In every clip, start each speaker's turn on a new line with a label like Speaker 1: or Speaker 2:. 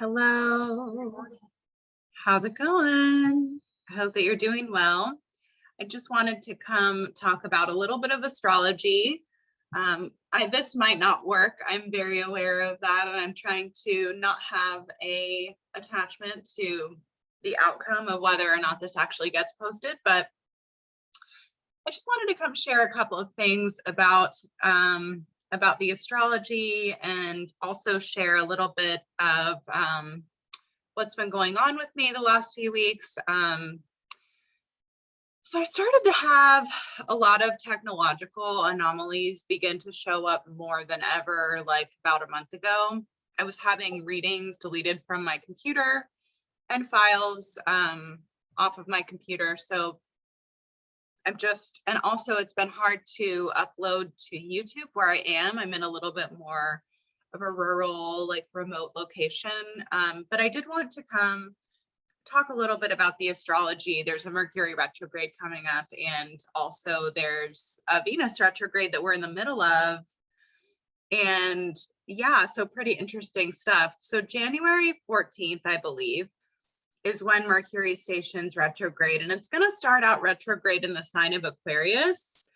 Speaker 1: Hello, how's it going? I hope that you're doing well. I just wanted to come talk about a little bit of astrology. This might not work. I'm very aware of that, and I'm trying to not have a attachment to the outcome of whether or not this actually gets posted. But I just wanted to come share a couple of things about the astrology, and also share a little bit of what's been going on with me the last few weeks. So I started to have a lot of technological anomalies begin to show up more than ever, like about a month ago. I was having readings deleted from my computer and files off of my computer. So and also it's been hard to upload to YouTube where I am. I'm in a little bit more of a rural, like remote location. But I did want to come talk a little bit about the astrology. There's a Mercury retrograde coming up, and also there's a Venus retrograde that we're in the middle of. And yeah, so pretty interesting stuff. So January 14th, I believe, is when Mercury stations retrograde, and it's going to start out retrograde in the sign of Aquarius.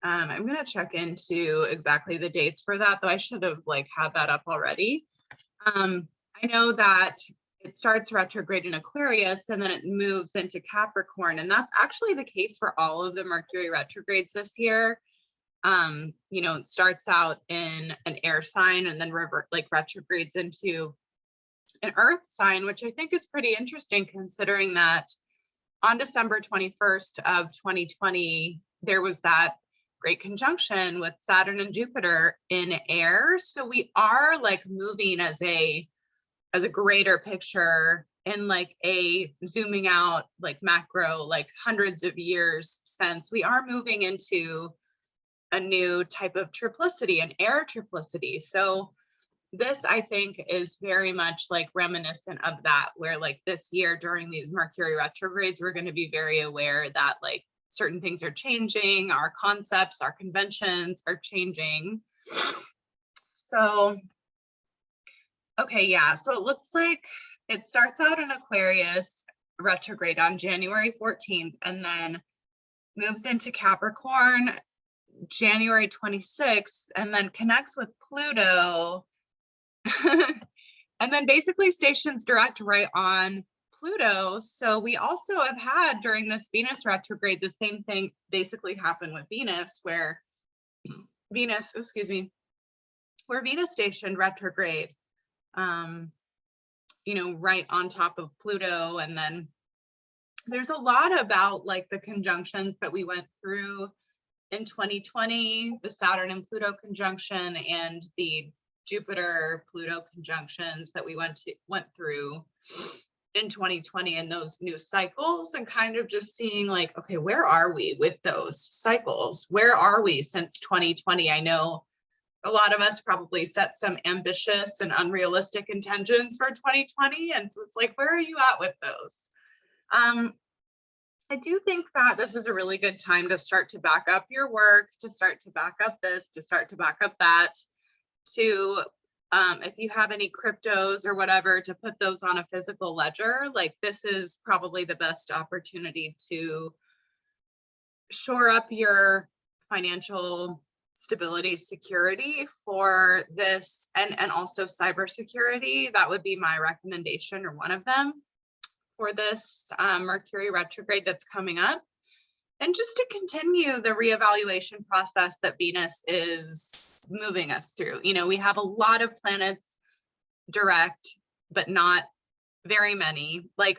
Speaker 1: I'm going to check into exactly the dates for that, though I should have had that up already. I know that it starts retrograde in Aquarius and then it moves into Capricorn, and that's actually the case for all of the Mercury retrogrades this year. It starts out in an air sign and then retrogrades into an earth sign, which I think is pretty interesting, considering that on December 21st of 2020, there was that great conjunction with Saturn and Jupiter in air. So we are moving as a greater picture in a zooming out, macro, hundreds of years sense. We are moving into a new type of triplicity, an air triplicity. So this, I think, is very much reminiscent of that, where this year during these Mercury retrogrades, we're going to be very aware that certain things are changing, our concepts, our conventions are changing. So, okay, yeah, so it looks like it starts out in Aquarius retrograde on January 14th, and then moves into Capricorn January 26th, and then connects with Pluto and then basically stations direct right on Pluto. So we also have had during this Venus retrograde, the same thing basically happened with Venus, where Venus stationed retrograde, right on top of Pluto. And then there's a lot about the conjunctions that we went through in 2020, the Saturn and Pluto conjunction, and the Jupiter-Pluto conjunctions that we went through in 2020, and those new cycles, and kind of just seeing okay, where are we with those cycles? Where are we since 2020? I know a lot of us probably set some ambitious and unrealistic intentions for 2020, and so it's where are you at with those? I do think that this is a really good time to start to back up your work, to start to back up this, to start to back up that, to if you have any cryptos or whatever, to put those on a physical ledger. This is probably the best opportunity to shore up your financial stability, security for this, and also cybersecurity. That would be my recommendation, or one of them, for this Mercury retrograde that's coming up. And just to continue the reevaluation process that Venus is moving us through. We have a lot of planets direct, but not very many. We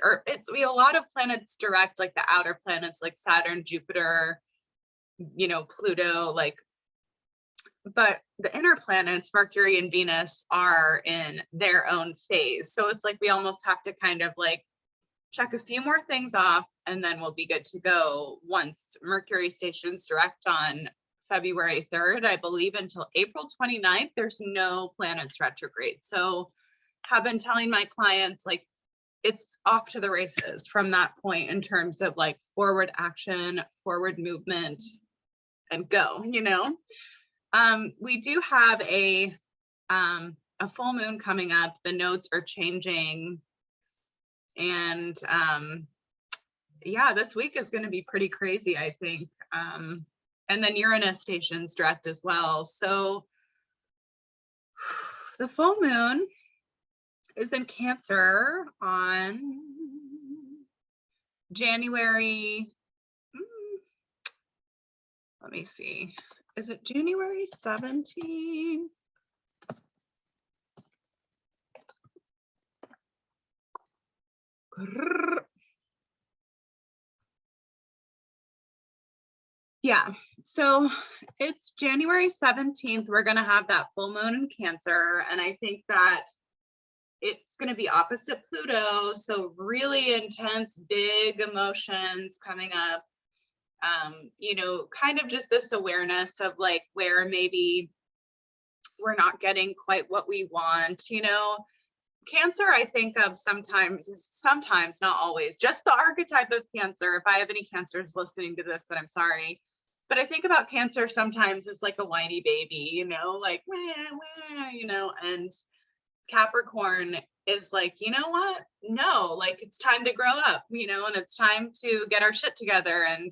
Speaker 1: have a lot of planets direct, the outer planets like Saturn, Jupiter, Pluto, but the inner planets, Mercury and Venus, are in their own phase. So it's we almost have to kind of check a few more things off, and then we'll be good to go once Mercury stations direct on February 3rd. I believe until April 29th, there's no planets retrograde. So have been telling my clients, it's off to the races from that point in terms of forward action, forward movement, and go, We do have a a full moon coming up, the nodes are changing. And yeah, this week is going to be pretty crazy, I think. And then Uranus stations direct as well. So the full moon is in Cancer on January, let me see, is it January 17th? Yeah, so it's January 17th. We're going to have that full moon in Cancer. And I think that it's going to be opposite Pluto. So really intense, big emotions coming up. You know, kind of just this awareness of like where maybe we're not getting quite what we want, you know. Cancer, I think of sometimes, not always, just the archetype of Cancer. If I have any Cancers listening to this, then I'm sorry. But I think about Cancer sometimes as like a whiny baby, you know, like, wah, wah, you know, and Capricorn is like, you know what? No, like it's time to grow up, you know, and it's time to get our shit together. And,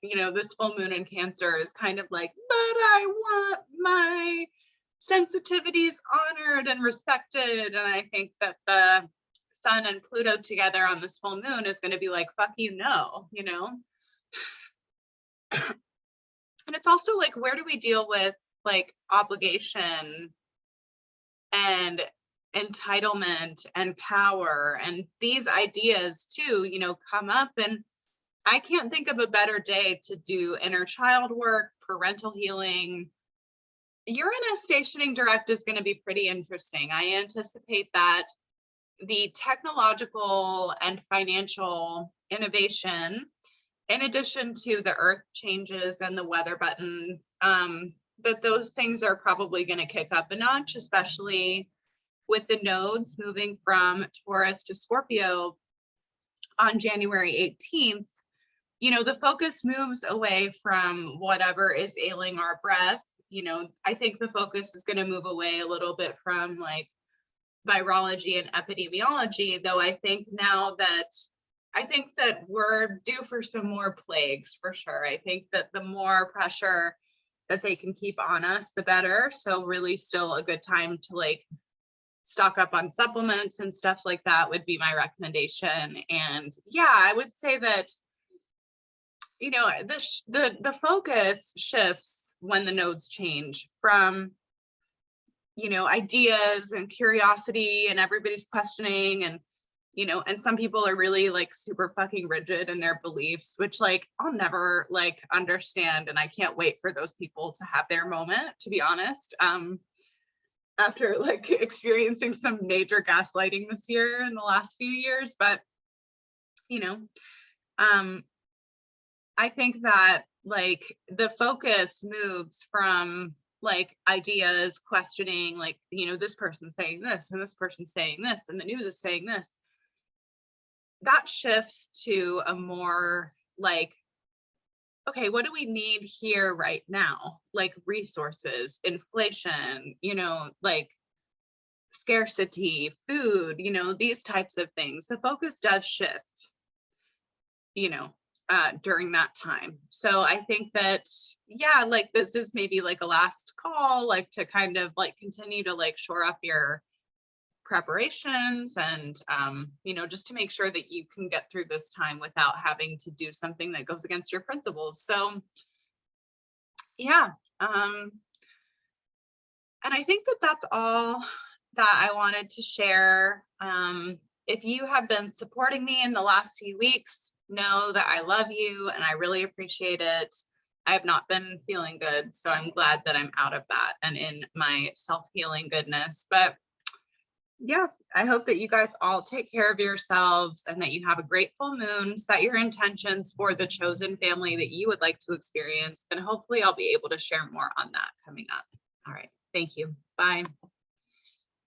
Speaker 1: you know, this full moon in Cancer is kind of like, but I want my sensitivities honored and respected. And I think that the Sun and Pluto together on this full moon is going to be like, fuck you, no, you know. And it's also like, where do we deal with like obligation and entitlement and power, and these ideas too, you know, come up. And I can't think of a better day to do inner child work, parental healing. Uranus stationing direct is going to be pretty interesting. I anticipate that the technological and financial innovation, in addition to the earth changes and the weather button, that those things are probably going to kick up a notch, especially with the nodes moving from Taurus to Scorpio on January 18th. You know, the focus moves away from whatever is ailing our breath. You know, I think the focus is going to move away a little bit from like virology and epidemiology, though I think that we're due for some more plagues for sure. I think that the more pressure that they can keep on us, the better. So really still a good time to like stock up on supplements and stuff like that would be my recommendation. And yeah, I would say that, you know, the focus shifts when the nodes change from, you know, ideas and curiosity and everybody's questioning, and you know, and some people are really like super fucking rigid in their beliefs, which like I'll never like understand, and I can't wait for those people to have their moment, to be honest. After like experiencing some major gaslighting this year in the last few years. But you know, I think that like the focus moves from like ideas, questioning, like, you know, this person's saying this and this person's saying this and the news is saying this. That shifts to a more like, okay, what do we need here right now? Like resources, inflation, you know, like scarcity, food, you know, these types of things. The focus does shift, you know, during that time. So I think that, yeah, like this is maybe like a last call, like to kind of like continue to like shore up your preparations and, you know, just to make sure that you can get through this time without having to do something that goes against your principles. So yeah. And I think that that's all that I wanted to share. If you have been supporting me in the last few weeks, know that I love you and I really appreciate it. I have not been feeling good, so I'm glad that I'm out of that and in my self-healing goodness. But yeah, I hope that you guys all take care of yourselves and that you have a great full moon. Set your intentions for the chosen family that you would like to experience, and hopefully I'll be able to share more on that coming up. All right, thank you. Bye.